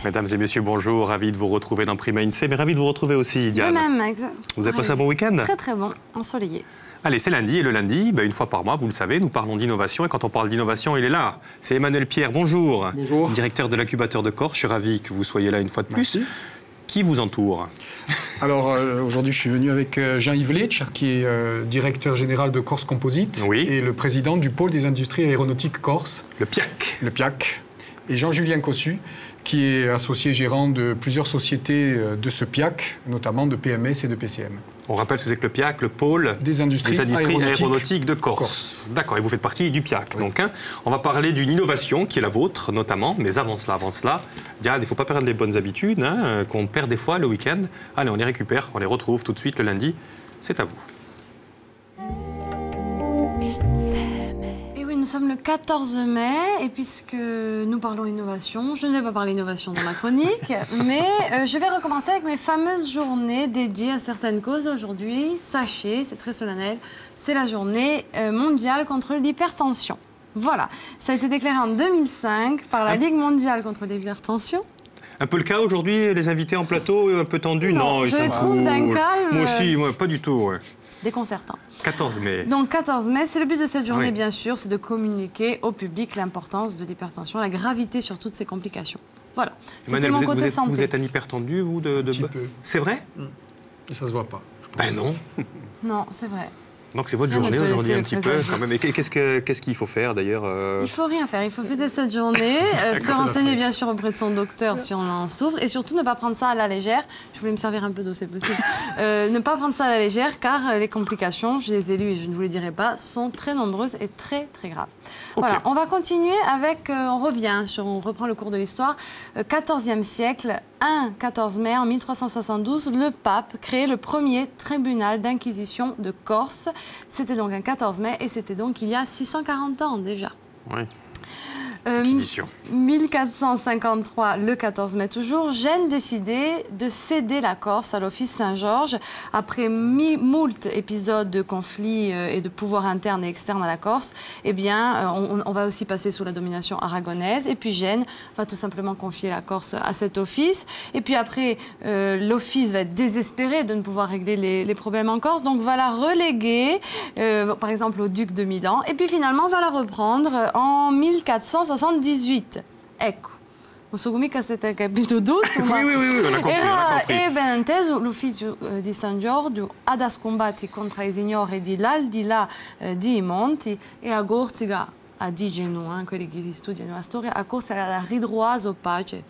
Mesdames et messieurs, bonjour. Ravi de vous retrouver dans Prima INSEE, mais ravi de vous retrouver aussi, Diane. De même, exact. Vous avez passé un bon week-end? Très très bon, ensoleillé. Allez, c'est lundi, et le lundi, une fois par mois, vous le savez, nous parlons d'innovation. Et quand on parle d'innovation, il est là. C'est Emmanuel Pierre, bonjour. Bonjour. Directeur de l'incubateur de Corse. Je suis ravi que vous soyez là une fois de plus. Merci. Qui vous entoure? Alors, aujourd'hui, je suis venu avec Jean-Yves Letch, qui est directeur général de Corse Composite, et le président du pôle des industries aéronautiques Corse. Le PIAC. Le PIAC. Et Jean-Julien Cossu, qui est associé gérant de plusieurs sociétés de ce PIAC, notamment de PMS et de PCM. On rappelle ce que c'est que le PIAC, le pôle des industries aéronautiques de Corse. D'accord, et vous faites partie du PIAC. Oui. Donc, on va parler d'une innovation qui est la vôtre, notamment. Mais avant cela, Diane, il ne faut pas perdre les bonnes habitudes qu'on perd des fois le week-end. Allez, on les récupère, on les retrouve tout de suite le lundi. C'est à vous. Nous sommes le 14 mai et puisque nous parlons innovation, je ne vais pas parler innovation dans ma chronique, mais je vais recommencer avec mes fameuses journées dédiées à certaines causes. Aujourd'hui, sachez, c'est très solennel, c'est la journée mondiale contre l'hypertension. Voilà, ça a été déclaré en 2005 par la Ligue mondiale contre l'hypertension. Un peu le cas aujourd'hui, les invités en plateau, un peu tendus? Non, je les trouve d'un calme. Moi aussi, moi, pas du tout. Ouais. Déconcertant. 14 mai. Donc 14 mai, c'est le but de cette journée, bien sûr, c'est de communiquer au public l'importance de l'hypertension, la gravité sur toutes ces complications. Voilà, c'était mon côté santé. Vous êtes un hypertendu, vous, de... Un petit peu. C'est vrai? Et ça se voit pas. Ben non. Non, c'est vrai. Donc c'est votre journée aujourd'hui un petit peu quand même. Et qu'est-ce qu'il faut faire d'ailleurs Il ne faut rien faire, il faut fêter cette journée, se renseigner bien sûr auprès de son docteur si on en souffre et surtout ne pas prendre ça à la légère. Je voulais me servir un peu d'eau, c'est possible. Ne pas prendre ça à la légère car les complications, je les ai lues et je ne vous les dirai pas, sont très nombreuses et très très graves. Okay. Voilà, on va continuer avec, on reprend le cours de l'histoire, 14e siècle. 14 mai, en 1372, le pape crée le premier tribunal d'inquisition de Corse. C'était donc un 14 mai et c'était donc il y a 640 ans déjà. Oui. 1453, le 14 mai toujours, Gênes décidait de céder la Corse à l'Office Saint-Georges après moult épisodes de conflits et de pouvoir interne et externe à la Corse. Eh bien, on va aussi passer sous la domination aragonaise et puis Gênes va tout simplement confier la Corse à cet office. Et puis après, l'office va être désespéré de ne pouvoir régler les problèmes en Corse, donc va la reléguer, par exemple, au duc de Milan. Et puis finalement, va la reprendre en 1478. Ecco, non so mica siete capito tutto, ma oui, on a compris, era ben inteso l'ufficio di San Giorgio ad ascombatti contro i signori di l'aldilà di Monti e a Gorziga dicono, quelli che studiano la storia, a Corsa era ridroise pace.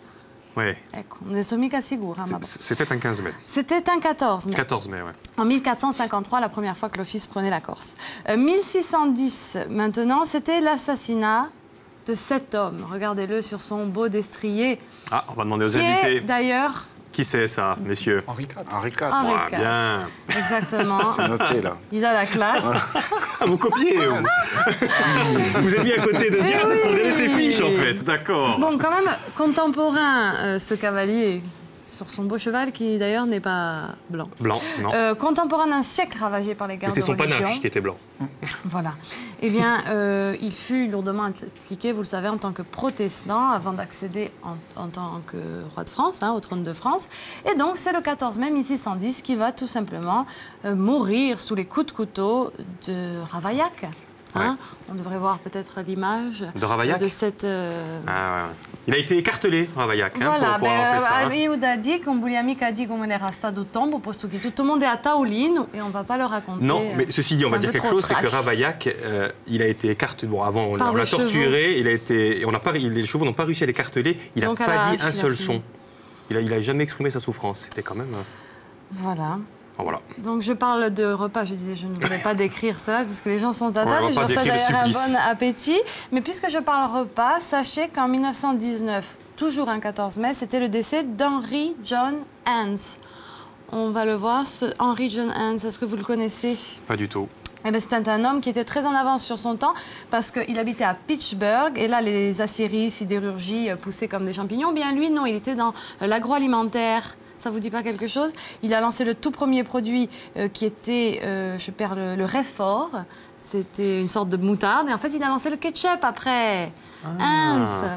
Oui. Ecco, non sono mica sicura. C'était un 15 mai. C'était un 14 mai. 14 mai, oui. En 1453, la première fois que l'office prenait la Corse. 1610, maintenant, c'était l'assassinat de cet homme. Regardez-le sur son beau destrier. Ah, on va demander aux invités. D'ailleurs... Qui c'est ça, messieurs? Henri IV. Henri IV. Ah, bien. Exactement. C'est noté, là. Il a la classe. Ah, vous copiez, vous êtes mis à côté de Diane pour donner ses fiches, en fait. D'accord. Bon, quand même, contemporain, ce cavalier, sur son beau cheval, qui d'ailleurs n'est pas blanc. Blanc, non. Contemporain d'un siècle ravagé par les guerres de religion. C'est son panache qui était blanc. Voilà. Eh bien, il fut lourdement impliqué, vous le savez, en tant que protestant, avant d'accéder en tant que roi de France, au trône de France. Et donc, c'est le 14 mai 1610 qui va tout simplement mourir sous les coups de couteau de Ravaillac. On devrait voir peut-être l'image de cette... Il a été écartelé, Ravaillac. Voilà, Aiuda dit qu'on voulait mica dire come era stato tombo, posto che tutto le monde est à Taolino, et on ne va pas le raconter. Non, mais ceci dit, on va dire quelque chose, c'est que Ravaillac, il a été écartelé. Bon, avant, on l'a torturé, les chevaux n'ont pas réussi à l'écarteler, il n'a pas dit un seul son. Il n'a jamais exprimé sa souffrance. C'était quand même... Voilà. Voilà. Donc je parle de repas, je disais je ne voulais pas décrire cela puisque les gens sont à table et je leur souhaite d'ailleurs un bon appétit. Mais puisque je parle repas, sachez qu'en 1919, toujours un 14 mai, c'était le décès d'Henry John Hans. On va le voir, Henry John Hans, est-ce que vous le connaissez? Pas du tout. Eh bien, c'était un homme qui était très en avance sur son temps parce qu'il habitait à Pittsburgh et là les aciéries, sidérurgies poussaient comme des champignons. Bien lui, non, il était dans l'agroalimentaire. Ça vous dit pas quelque chose? Il a lancé le tout premier produit qui était, je perds le Réfort. C'était une sorte de moutarde. Et en fait, il a lancé le ketchup après.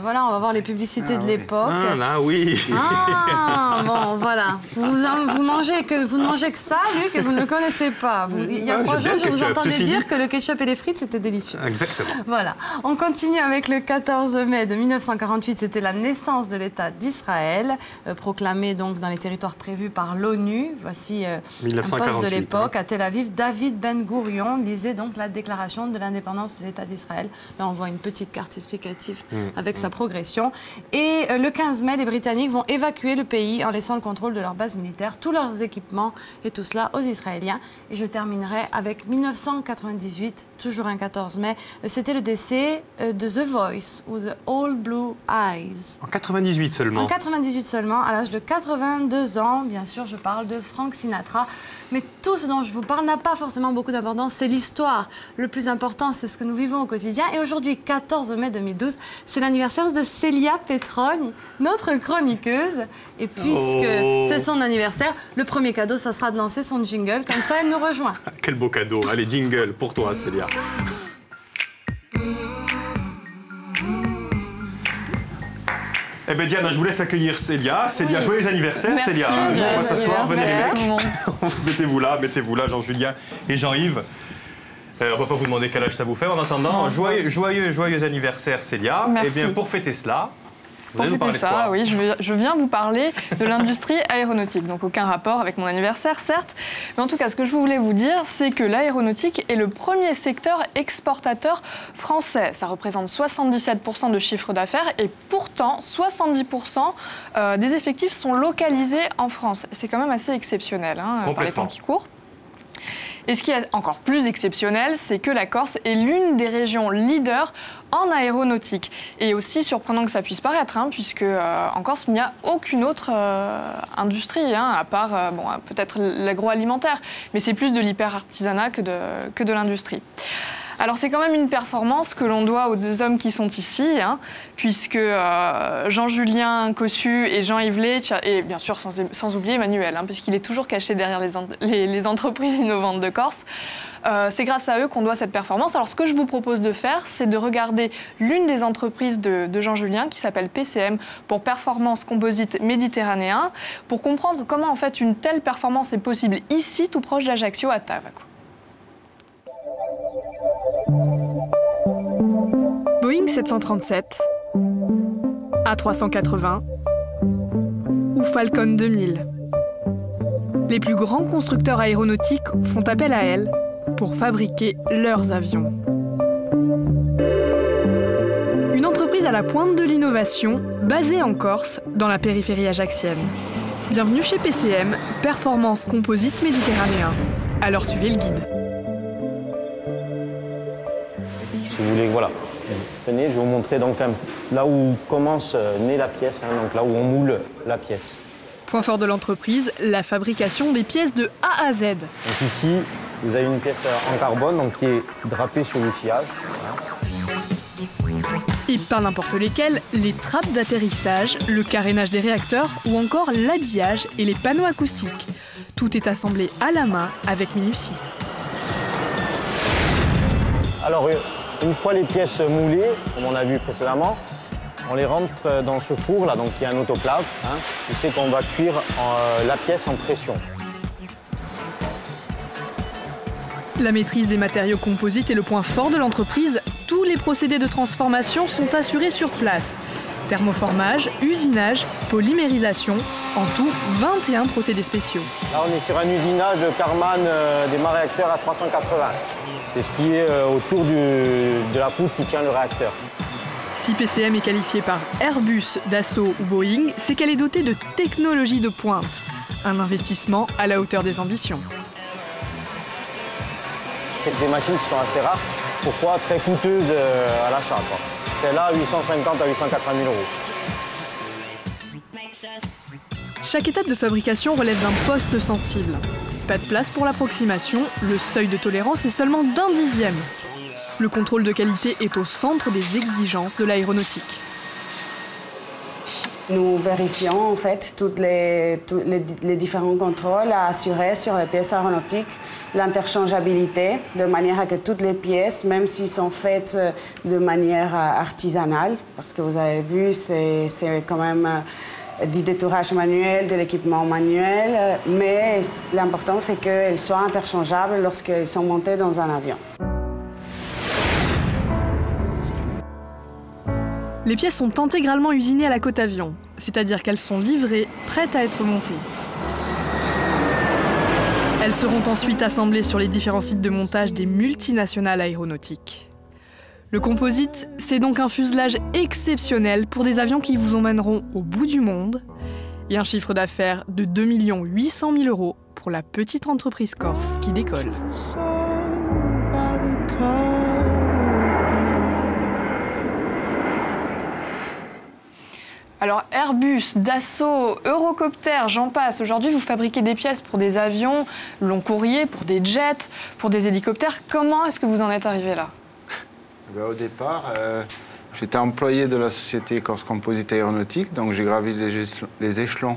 Voilà, on va voir les publicités de l'époque. Ah, là, oui. Bon, voilà. Vous ne mangez que ça, Luc, et vous ne le connaissez pas. Il y a 3 jours, je vous entendais dire que le ketchup et les frites, c'était délicieux. Exactement. Voilà. On continue avec le 14 mai de 1948. C'était la naissance de l'État d'Israël, proclamé donc dans les territoires prévus par l'ONU. Voici un poste de l'époque à Tel Aviv. David Ben Gourion lisait donc la déclaration de l'indépendance de l'État d'Israël. Là, on voit une petite carte explicative avec sa progression. Et le 15 mai, les Britanniques vont évacuer le pays en laissant le contrôle de leurs bases militaires, tous leurs équipements et tout cela aux Israéliens. Et je terminerai avec 1998, toujours un 14 mai. C'était le décès de The Voice ou The All Blue Eyes. En 98 seulement. En 98 seulement, à l'âge de 82 ans. Bien sûr, je parle de Frank Sinatra. Mais tout ce dont je vous parle n'a pas forcément beaucoup d'importance. C'est l'histoire. Le plus important, c'est ce que nous vivons au quotidien. Et aujourd'hui, 14 mai 2012, c'est l'anniversaire de Célia Petrogne, notre chroniqueuse. Et puisque c'est son anniversaire, le premier cadeau, ça sera de lancer son jingle. Comme ça, elle nous rejoint. Quel beau cadeau. Allez, jingle pour toi, Célia. Eh bien, Diane, je vous laisse accueillir Célia. Célia, joyeux anniversaire, merci, Célia. On va s'asseoir, venez les mecs. Mettez-vous là, Jean-Julien et Jean-Yves. On ne va pas vous demander quel âge ça vous fait. En attendant, joyeux anniversaire, Célia. Merci. Eh bien, pour fêter cela... Pour fêter ça, oui, je viens vous parler de l'industrie aéronautique. Donc aucun rapport avec mon anniversaire, certes. Mais en tout cas, ce que je voulais vous dire, c'est que l'aéronautique est le premier secteur exportateur français. Ça représente 77% de chiffre d'affaires et pourtant 70% des effectifs sont localisés en France. C'est quand même assez exceptionnel par les temps qui courent. Et ce qui est encore plus exceptionnel, c'est que la Corse est l'une des régions leaders en aéronautique. Et aussi surprenant que ça puisse paraître, puisque en Corse, il n'y a aucune autre industrie, à part peut-être l'agroalimentaire. Mais c'est plus de l'hyper-artisanat que de l'industrie. Alors c'est quand même une performance que l'on doit aux 2 hommes qui sont ici, puisque Jean-Julien Cossu et Jean-Yves Letch, et bien sûr sans oublier Emmanuel, puisqu'il est toujours caché derrière les entreprises innovantes de Corse. C'est grâce à eux qu'on doit cette performance. Alors ce que je vous propose de faire, c'est de regarder l'une des entreprises de Jean-Julien qui s'appelle PCM, pour Performance Composite Méditerranéen, pour comprendre comment en fait une telle performance est possible ici, tout proche d'Ajaccio, à Tavaco. Boeing 737, A380 ou Falcon 2000. Les plus grands constructeurs aéronautiques font appel à elle pour fabriquer leurs avions. Une entreprise à la pointe de l'innovation, basée en Corse, dans la périphérie ajaxienne. Bienvenue chez PCM, Performance Composite Méditerranéen. Alors suivez le guide. Si vous voulez, voilà. Tenez, je vais vous montrer donc là où commence naît la pièce, donc là où on moule la pièce. Point fort de l'entreprise, la fabrication des pièces de A à Z. Donc ici, vous avez une pièce en carbone donc, qui est drapée sur l'outillage. Et pas n'importe lesquelles, les trappes d'atterrissage, le carénage des réacteurs ou encore l'habillage et les panneaux acoustiques. Tout est assemblé à la main avec minutie. Alors, une fois les pièces moulées, comme on a vu précédemment, on les rentre dans ce four là, donc il y a un autoclave, où c'est qu'on va cuire la pièce en pression. La maîtrise des matériaux composites est le point fort de l'entreprise. Tous les procédés de transformation sont assurés sur place. Thermoformage, usinage, polymérisation, en tout 21 procédés spéciaux. Là on est sur un usinage Karman des mâts réacteurs à 380. C'est ce qui est autour de la poutre qui tient le réacteur. Si PCM est qualifiée par Airbus, Dassault ou Boeing, c'est qu'elle est dotée de technologies de pointe. Un investissement à la hauteur des ambitions. C'est des machines qui sont assez rares. Pourquoi? Très coûteuses à l'achat. Celle-là, 850 à 880 000 €. Chaque étape de fabrication relève d'un poste sensible. Pas de place pour l'approximation, le seuil de tolérance est seulement d'1 dixième. Le contrôle de qualité est au centre des exigences de l'aéronautique. Nous vérifions en fait tous les différents contrôles à assurer sur les pièces aéronautiques l'interchangeabilité, de manière à que toutes les pièces, même s'ils sont faites de manière artisanale, parce que vous avez vu, c'est quand même du détourage manuel, de l'équipement manuel, mais l'important c'est qu'elles soient interchangeables lorsqu'elles sont montées dans un avion. Les pièces sont intégralement usinées à la côte avion, c'est-à-dire qu'elles sont livrées, prêtes à être montées. Elles seront ensuite assemblées sur les différents sites de montage des multinationales aéronautiques. Le composite, c'est donc un fuselage exceptionnel pour des avions qui vous emmèneront au bout du monde et un chiffre d'affaires de 2 800 000 € pour la petite entreprise corse qui décolle. Alors Airbus, Dassault, Eurocopter, j'en passe. Aujourd'hui, vous fabriquez des pièces pour des avions, long courrier, pour des jets, pour des hélicoptères. Comment est-ce que vous en êtes arrivé là ? Au départ, j'étais employé de la société Corse Composite Aéronautique, donc j'ai gravi les échelons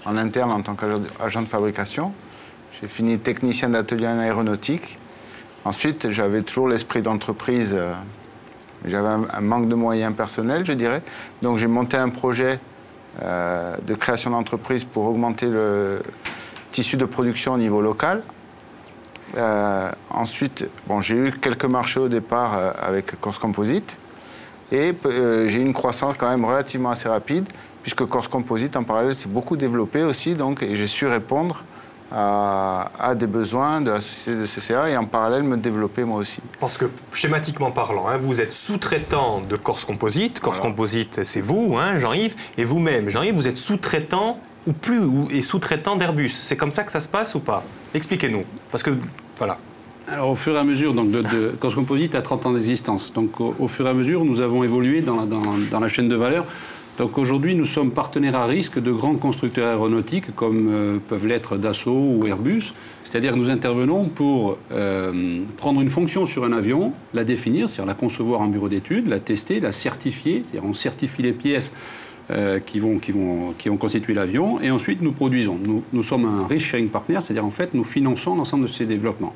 en interne en tant qu'agent de fabrication. J'ai fini technicien d'atelier en aéronautique. Ensuite, j'avais toujours l'esprit d'entreprise. J'avais un manque de moyens personnels, je dirais. Donc j'ai monté un projet de création d'entreprise pour augmenter le tissu de production au niveau local. Ensuite, bon, j'ai eu quelques marchés au départ avec Corse Composite. Et j'ai eu une croissance quand même relativement assez rapide, puisque Corse Composite, en parallèle, s'est beaucoup développé aussi. Donc, et j'ai su répondre à des besoins de la société de CCA et en parallèle me développer moi aussi. Parce que schématiquement parlant, hein, vous êtes sous-traitant de Corse Composite. Corse Composite, c'est vous, hein, Jean-Yves, et vous-même, Jean-Yves, vous êtes sous-traitant ou plus, et sous-traitant d'Airbus. C'est comme ça que ça se passe ou pas? Expliquez-nous, parce que, voilà. Alors, au fur et à mesure, donc, Corse Composite a 30 ans d'existence. Donc, au fur et à mesure, nous avons évolué dans la chaîne de valeur. Donc aujourd'hui, nous sommes partenaires à risque de grands constructeurs aéronautiques comme peuvent l'être Dassault ou Airbus. C'est-à-dire que nous intervenons pour prendre une fonction sur un avion, la définir, c'est-à-dire la concevoir en bureau d'études, la tester, la certifier. C'est-à-dire on certifie les pièces qui vont constituer l'avion et ensuite nous produisons. Nous sommes un risk sharing partner, c'est-à-dire en fait nous finançons l'ensemble de ces développements.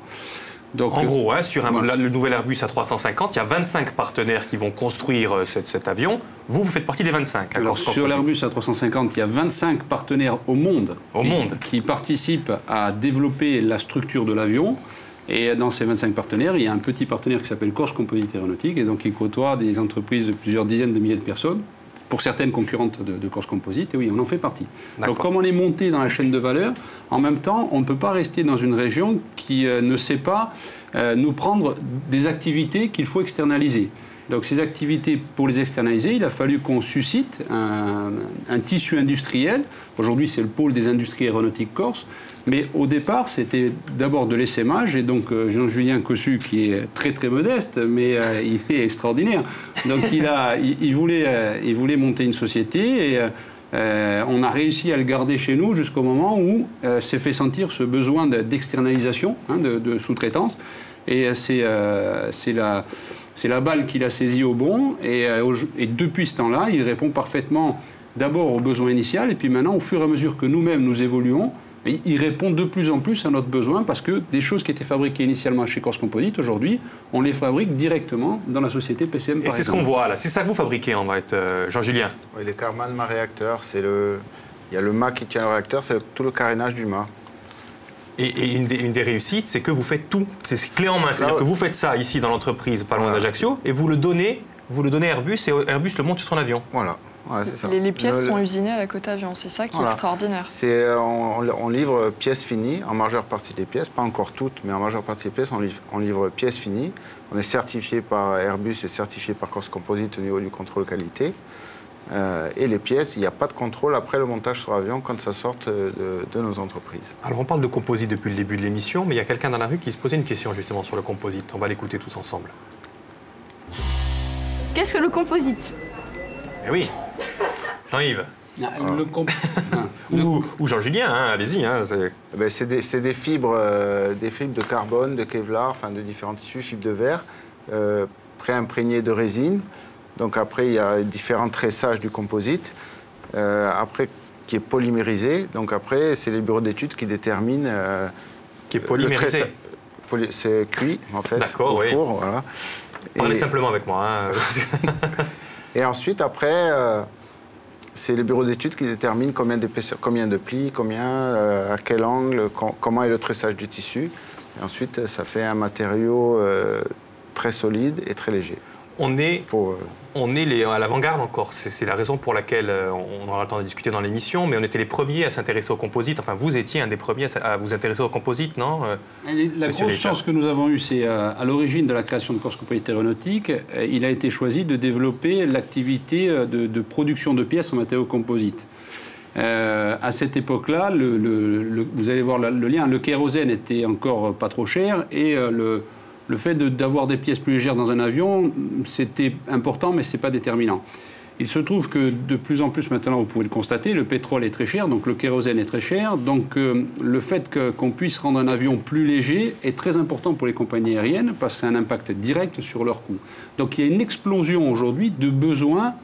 Donc, en gros, hein, sur le nouvel Airbus A350, il y a 25 partenaires qui vont construire cet avion. Vous faites partie des 25. Alors, sur l'Airbus A350, il y a 25 partenaires au monde qui participent à développer la structure de l'avion. Et dans ces 25 partenaires, il y a un petit partenaire qui s'appelle Corse Composite Aéronautique, et donc il côtoie des entreprises de plusieurs dizaines de milliers de personnes, pour certaines concurrentes de Corse Composite, et oui, on en fait partie. Donc comme on est monté dans la chaîne de valeur, en même temps, on ne peut pas rester dans une région qui ne sait pas nous prendre des activités qu'il faut externaliser. Donc ces activités, pour les externaliser, il a fallu qu'on suscite un tissu industriel. Aujourd'hui, c'est le pôle des industries aéronautiques corse. Mais au départ, c'était d'abord de l'essaimage. Et donc Jean-Julien Cossu, qui est très très modeste, mais il est extraordinaire. Donc il voulait monter une société et on a réussi à le garder chez nous jusqu'au moment où s'est fait sentir ce besoin d'externalisation, hein, de sous-traitance. Et c'est la balle qu'il a saisie au bon. Et depuis ce temps-là, il répond parfaitement d'abord aux besoins initiaux. Et puis maintenant, au fur et à mesure que nous-mêmes nous évoluons, il répond de plus en plus à notre besoin parce que des choses qui étaient fabriquées initialement chez Corse Composite, aujourd'hui, on les fabrique directement dans la société PCM, par exemple. Et c'est ce qu'on voit là. C'est ça que vous fabriquez, en fait, Jean-Julien? Oui, les Karman mât réacteurs, il y a le mât qui tient le réacteur, c'est tout le carénage du mât. Et une des réussites, c'est que vous faites tout. C'est clé en main. C'est-à-dire que vous faites ça ici dans l'entreprise, pas loin d'Ajaccio, et vous le donnez à Airbus, et Airbus le monte sur son avion. Voilà. Ouais, c'est ça. Les pièces sont usinées à la côte avion, c'est ça qui est extraordinaire. On livre pièces finies, en majeure partie des pièces, pas encore toutes, mais en majeure partie des pièces, on livre pièces finies. On est certifié par Airbus et certifié par Corse Composite au niveau du contrôle qualité. Et les pièces, il n'y a pas de contrôle après le montage sur avion quand ça sort de nos entreprises. Alors on parle de composite depuis le début de l'émission, mais il y a quelqu'un dans la rue qui se posait une question justement sur le composite. On va l'écouter tous ensemble. Qu'est-ce que le composite? Eh oui, Jean-Yves. Ou Jean-Julien, hein, allez-y. Hein, c'est des fibres de carbone, de Kevlar, enfin de différents tissus, fibres de verre, pré-imprégnées de résine. Donc après, il y a différents tressages du composite, après qui est polymérisé. Donc après, c'est les bureaux d'études qui déterminent... qui est polymérisé. c'est cuit, en fait, au four. Voilà. Parlez simplement avec moi. Hein. Et ensuite, après, c'est le bureau d'études qui détermine combien d'épaisseur, combien de plis, à quel angle, comment est le tressage du tissu. Et ensuite, ça fait un matériau très solide et très léger. On est à l'avant-garde encore. C'est la raison pour laquelle on aura le temps de discuter dans l'émission, mais on était les premiers à s'intéresser au composite. Enfin, vous étiez un des premiers à vous intéresser au composite, non La grosse chance que nous avons eue, c'est à l'origine de la création de Corse Composite Aéronautique, il a été choisi de développer l'activité de production de pièces en matériaux composites. À cette époque-là, vous allez voir le lien, le kérosène était encore pas trop cher et le fait d'avoir des pièces plus légères dans un avion, c'était important, mais ce n'est pas déterminant. Il se trouve que de plus en plus maintenant, vous pouvez le constater, le pétrole est très cher, donc le kérosène est très cher. Donc le fait qu'on puisse rendre un avion plus léger est très important pour les compagnies aériennes parce que c'est un impact direct sur leurs coûts. Donc il y a une explosion aujourd'hui de besoins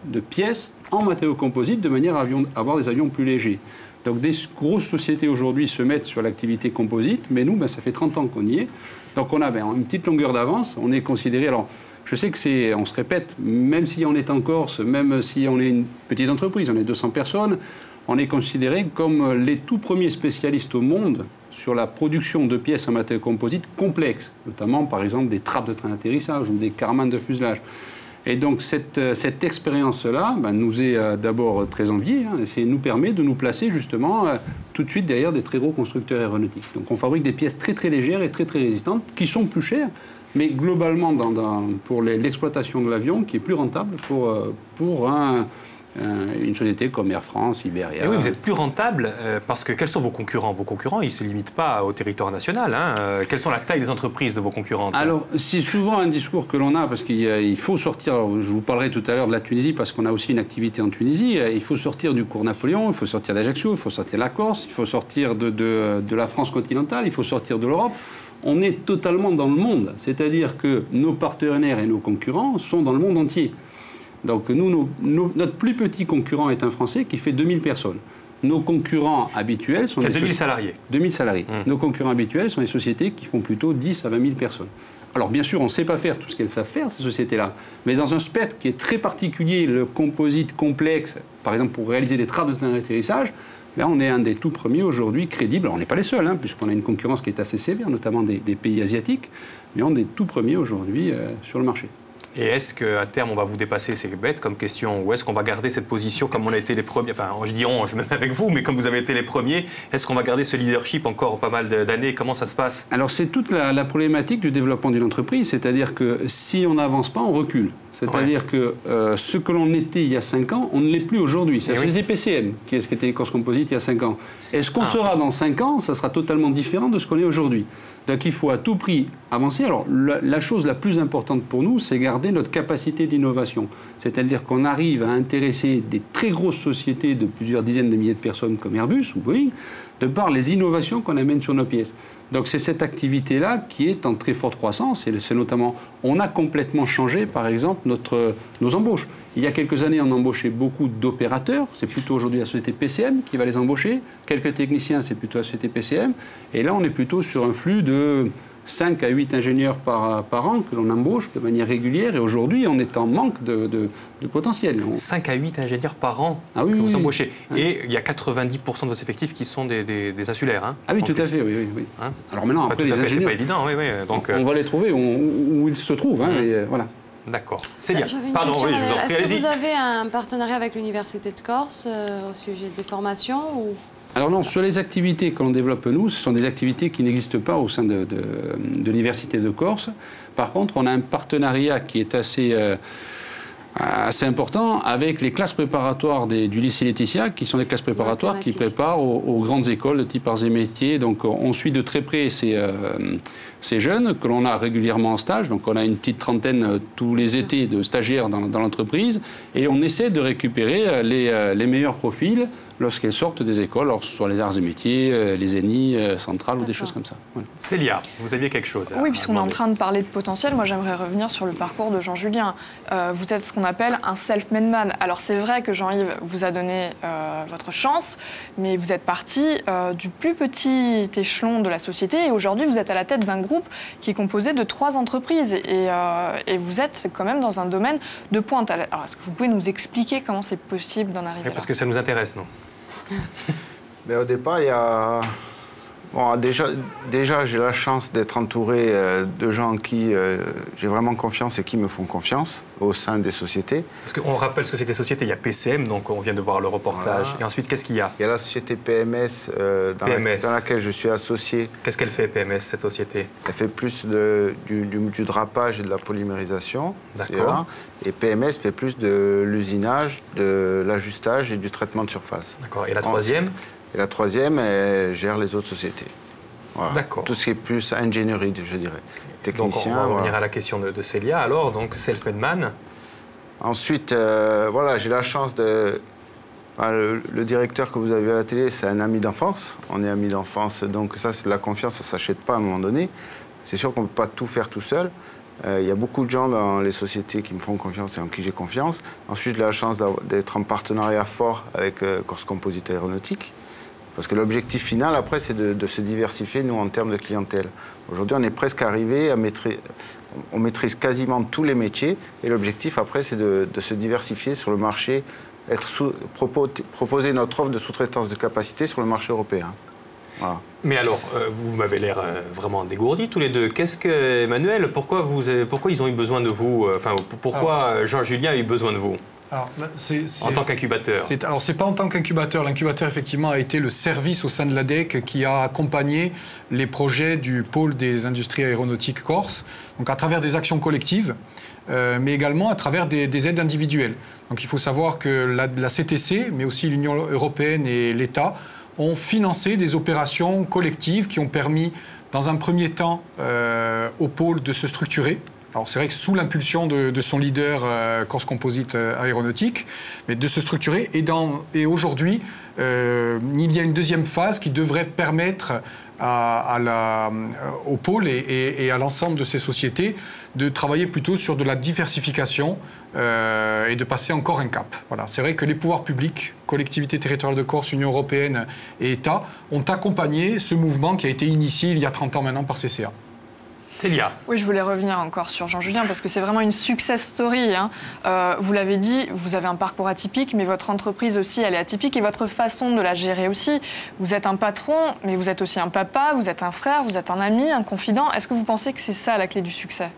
de pièces en matériaux composites de manière à avoir des avions plus légers. Donc des grosses sociétés aujourd'hui se mettent sur l'activité composite, mais nous, ça fait 30 ans qu'on y est. Donc on a une petite longueur d'avance, on est considéré... Alors, je sais que on se répète, même si on est en Corse, même si on est une petite entreprise, on est 200 personnes, on est considéré comme les tout premiers spécialistes au monde sur la production de pièces en matériaux composites complexes, notamment par exemple des trappes de train d'atterrissage ou des carmanes de fuselage. Et donc cette expérience-là nous est d'abord très enviée, et nous permet de nous placer justement tout de suite derrière des très gros constructeurs aéronautiques. Donc on fabrique des pièces très très légères et très très résistantes, qui sont plus chères, mais globalement pour l'exploitation de l'avion, qui est plus rentable pour une société comme Air France, Iberia. Et oui, vous êtes plus rentable parce que quels sont vos concurrents? Vos concurrents, ils ne se limitent pas au territoire national. Hein. Quelles sont la taille des entreprises de vos concurrents? Alors, c'est souvent un discours que l'on a parce qu'il faut sortir. Alors, je vous parlerai tout à l'heure de la Tunisie parce qu'on a aussi une activité en Tunisie. Il faut sortir du cours Napoléon, il faut sortir d'Ajaccio, il faut sortir de la Corse, il faut sortir de la France continentale, il faut sortir de l'Europe. On est totalement dans le monde. C'est-à-dire que nos partenaires et nos concurrents sont dans le monde entier. Donc notre plus petit concurrent est un Français qui fait 2000 personnes. Nos concurrents habituels sont... 2000 salariés. 2000 salariés. Nos concurrents habituels sont des sociétés qui font plutôt 10 à 20 000 personnes. Alors bien sûr, on ne sait pas faire tout ce qu'elles savent faire, ces sociétés-là. Mais dans un spectre qui est très particulier, le composite complexe, par exemple pour réaliser des trappes de train d'atterrissage, on est un des tout premiers aujourd'hui crédibles. Alors, on n'est pas les seuls, puisqu'on a une concurrence qui est assez sévère, notamment des pays asiatiques, mais on est des tout premiers aujourd'hui sur le marché. Et est-ce qu'à terme, on va vous dépasser? C'est bête comme question. Ou est-ce qu'on va garder cette position comme on a été les premiers? Enfin, je dis on, je me mets avec vous, mais comme vous avez été les premiers, est-ce qu'on va garder ce leadership encore pas mal d'années? Comment ça se passe? Alors, c'est toute la problématique du développement d'une entreprise. C'est-à-dire que si on n'avance pas, on recule. C'est-à-dire que ce que l'on était il y a 5 ans, on ne l'est plus aujourd'hui. C'est la société PCM qui est ce qu'était Corse Composite il y a 5 ans. Et ce qu'on sera dans 5 ans, ça sera totalement différent de ce qu'on est aujourd'hui. Donc il faut à tout prix avancer. Alors la chose la plus importante pour nous, c'est garder notre capacité d'innovation. C'est-à-dire qu'on arrive à intéresser des très grosses sociétés de plusieurs dizaines de milliers de personnes comme Airbus ou Boeing, de par les innovations qu'on amène sur nos pièces. Donc c'est cette activité-là qui est en très forte croissance. Et c'est notamment, on a complètement changé, par exemple, nos embauches. Il y a quelques années, on embauchait beaucoup d'opérateurs. C'est plutôt aujourd'hui la société PCM qui va les embaucher. Quelques techniciens, c'est plutôt la société PCM. Et là, on est plutôt sur un flux de 5 à 8 ingénieurs par an que l'on embauche de manière régulière. Et aujourd'hui, on est en manque de potentiel. 5 à 8 ingénieurs par an que vous embauchez. Et il y a 90% de vos effectifs qui sont des insulaires. Hein, oui, tout à fait. Oui. Hein? Alors maintenant, après, les ingénieurs, c'est pas évident. Oui. Donc, on va les trouver où ils se trouvent. Et voilà. D'accord. C'est bien. Pardon, oui, je vous en prie. Est-ce que vous avez un partenariat avec l'Université de Corse au sujet des formations ou... Alors non, sur les activités que l'on développe nous, ce sont des activités qui n'existent pas au sein de l'Université de Corse. Par contre, on a un partenariat qui est assez important avec les classes préparatoires du lycée Laetitia, qui sont des classes préparatoires qui préparent aux grandes écoles de type arts et métiers. Donc on suit de très près ces jeunes que l'on a régulièrement en stage. Donc on a une petite trentaine tous les étés de stagiaires dans l'entreprise et on essaie de récupérer les meilleurs profils lorsqu'elles sortent des écoles, alors que ce soit les arts et métiers, les ENI centrales ou des choses comme ça. Voilà. Célia, vous aviez quelque chose Oui, puisqu'on est en train de parler de potentiel, moi j'aimerais revenir sur le parcours de Jean-Julien. Vous êtes ce qu'on appelle un self-made man. Alors c'est vrai que Jean-Yves vous a donné votre chance, mais vous êtes parti du plus petit échelon de la société et aujourd'hui vous êtes à la tête d'un groupe qui est composé de 3 entreprises et vous êtes quand même dans un domaine de pointe. Alors est-ce que vous pouvez nous expliquer comment c'est possible d'en arriver là ? Parce que ça nous intéresse, non ? Mais au départ, il y a... Bon, déjà j'ai la chance d'être entouré de gens en qui j'ai vraiment confiance et qui me font confiance au sein des sociétés. Parce qu'on rappelle ce que c'est que les sociétés. Il y a PCM, donc on vient de voir le reportage. Voilà. Et ensuite, qu'est-ce qu'il y a ? Il y a la société PMS, dans laquelle je suis associé. Qu'est-ce qu'elle fait, PMS, cette société ? Elle fait plus du drapage et de la polymérisation. D'accord. Et PMS fait plus de l'usinage, de l'ajustage et du traitement de surface. D'accord. Et la troisième ? Et la troisième, elle gère les autres sociétés. Voilà. D'accord. Tout ce qui est plus ingénierie, je dirais. Technicien. Donc on va revenir à la question de Célia. Alors, donc, self-made man. Ensuite, voilà, j'ai la chance de... Enfin, le directeur que vous avez vu à la télé, c'est un ami d'enfance. On est amis d'enfance, donc ça, c'est de la confiance, ça ne s'achète pas à un moment donné. C'est sûr qu'on ne peut pas tout faire tout seul. Il y a beaucoup de gens dans les sociétés qui me font confiance et en qui j'ai confiance. Ensuite, j'ai la chance d'être en partenariat fort avec Corse Composite Aéronautique. Parce que l'objectif final, après, c'est de se diversifier, nous, en termes de clientèle. Aujourd'hui, on est presque arrivé à maîtriser... On maîtrise quasiment tous les métiers. Et l'objectif, après, c'est de se diversifier sur le marché, proposer notre offre de sous-traitance de capacité sur le marché européen. Voilà. Mais alors, vous m'avez l'air vraiment dégourdis tous les deux. Qu'est-ce que, Emmanuel, pourquoi ils ont eu besoin de vous ? Enfin, pourquoi Jean-Julien a eu besoin de vous ? Alors, en tant qu'incubateur. Alors, c'est pas en tant qu'incubateur. L'incubateur, effectivement, a été le service au sein de l'ADEC qui a accompagné les projets du pôle des industries aéronautiques Corse, donc à travers des actions collectives, mais également à travers des aides individuelles. Donc, il faut savoir que la CTC, mais aussi l'Union européenne et l'État, ont financé des opérations collectives qui ont permis, dans un premier temps, au pôle de se structurer. Alors c'est vrai que sous l'impulsion de son leader Corse Composite Aéronautique, mais de se structurer. Et aujourd'hui, il y a une deuxième phase qui devrait permettre au pôle et à l'ensemble de ces sociétés de travailler plutôt sur de la diversification et de passer encore un cap. Voilà. C'est vrai que les pouvoirs publics, collectivités territoriales de Corse, Union européenne et État, ont accompagné ce mouvement qui a été initié il y a 30 ans maintenant par CCA. Célia. Oui, je voulais revenir encore sur Jean-Julien parce que c'est vraiment une success story. Hein. Vous l'avez dit, vous avez un parcours atypique, mais votre entreprise aussi, elle est atypique et votre façon de la gérer aussi. Vous êtes un patron, mais vous êtes aussi un papa, vous êtes un frère, vous êtes un ami, un confident. Est-ce que vous pensez que c'est ça la clé du succès ?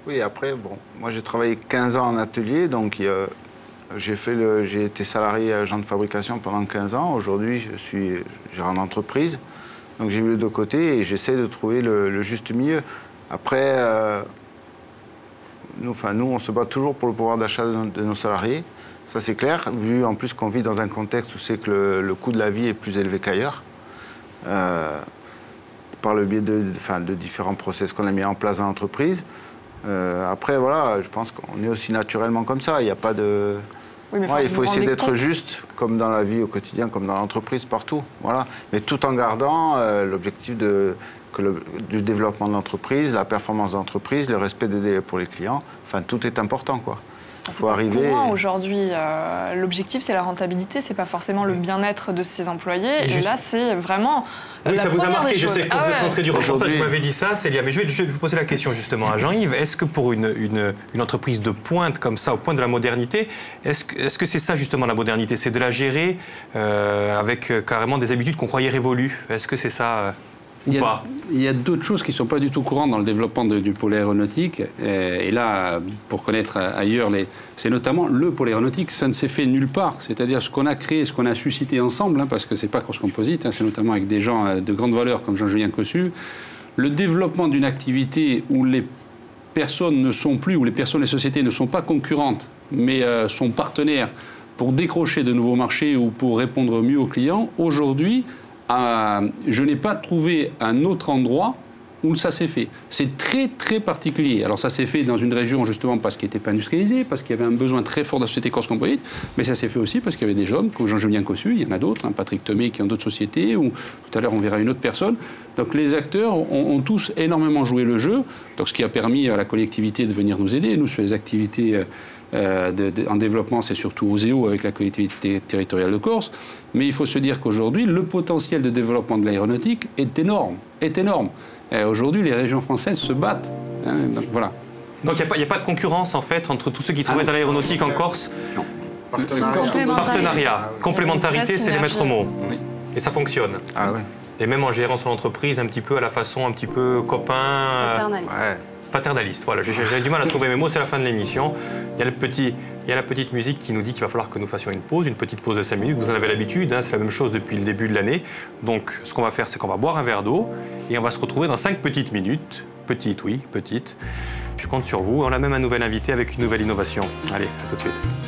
Oui, après, bon, moi j'ai travaillé 15 ans en atelier, donc j'ai été salarié agent de fabrication pendant 15 ans. Aujourd'hui, je suis gérant d'entreprise. Donc j'ai vu les deux côtés et j'essaie de trouver le juste milieu. Après, nous, on se bat toujours pour le pouvoir d'achat de nos salariés. Ça, c'est clair, vu en plus qu'on vit dans un contexte où c'est que le coût de la vie est plus élevé qu'ailleurs. Par le biais de différents process qu'on a mis en place dans l'entreprise. Après, voilà, je pense qu'on est aussi naturellement comme ça. Il n'y a pas de... Oui, il faut essayer d'être juste, comme dans la vie au quotidien, comme dans l'entreprise, partout. Voilà. Mais tout en gardant l'objectif du développement de l'entreprise, la performance de l'entreprise, le respect des délais pour les clients. Enfin, tout est important, quoi. C'est pas courant aujourd'hui. L'objectif, c'est la rentabilité, c'est pas forcément le bien-être de ses employés. Et là, c'est vraiment. Oui, la ça vous a marqué. Je choses. sais que quand vous êtes rentré du reportage, vous m'avez dit ça, Célia. Mais je vais vous poser la question justement à Jean-Yves. Est-ce que pour une entreprise de pointe comme ça, au point de la modernité, est-ce que c'est ça justement la modernité ? C'est de la gérer avec carrément des habitudes qu'on croyait révolues. Est-ce que c'est ça Il y a d'autres choses qui ne sont pas du tout courantes dans le développement du pôle aéronautique. Et là, pour connaître ailleurs, c'est notamment le pôle aéronautique, ça ne s'est fait nulle part. C'est-à-dire ce qu'on a créé, ce qu'on a suscité ensemble, parce que ce n'est pas Corse Composite, c'est notamment avec des gens de grande valeur comme Jean-Julien Cossu. Le développement d'une activité où les personnes ne sont plus, où les personnes et les sociétés ne sont pas concurrentes, mais sont partenaires pour décrocher de nouveaux marchés ou pour répondre mieux aux clients, aujourd'hui, je n'ai pas trouvé un autre endroit où ça s'est fait. C'est très, très particulier. Alors ça s'est fait dans une région justement parce qu'elle n'était pas industrialisée, parce qu'il y avait un besoin très fort de la société Corse Composite, mais ça s'est fait aussi parce qu'il y avait des jeunes, comme Jean-Julien Cossu, il y en a d'autres, hein, Patrick Thomé qui ont d'autres sociétés, ou tout à l'heure on verra une autre personne. Donc les acteurs ont tous énormément joué le jeu, donc ce qui a permis à la collectivité de venir nous aider. Nous, sur les activités en développement, c'est surtout OSEO avec la collectivité territoriale de Corse. Mais il faut se dire qu'aujourd'hui, le potentiel de développement de l'aéronautique est énorme. Aujourd'hui, les régions françaises se battent. Hein, donc voilà. Donc il n'y a pas de concurrence en fait entre tous ceux qui travaillent dans l'aéronautique en Corse. Non. Partenariat. Complémentarité, c'est les maîtres mots. Oui. Et ça fonctionne. Ah oui. Et même en gérant son entreprise un petit peu à la façon un petit peu copain. Paternaliste. Paternaliste, voilà, j'ai du mal à trouver mes mots, c'est la fin de l'émission. Il y a la petite musique qui nous dit qu'il va falloir que nous fassions une petite pause de 5 minutes. Vous en avez l'habitude, hein, c'est la même chose depuis le début de l'année. Donc ce qu'on va faire, c'est qu'on va boire un verre d'eau et on va se retrouver dans 5 petites minutes. Petites, oui, petites. Je compte sur vous. On a même un nouvel invité avec une nouvelle innovation. Allez, à tout de suite.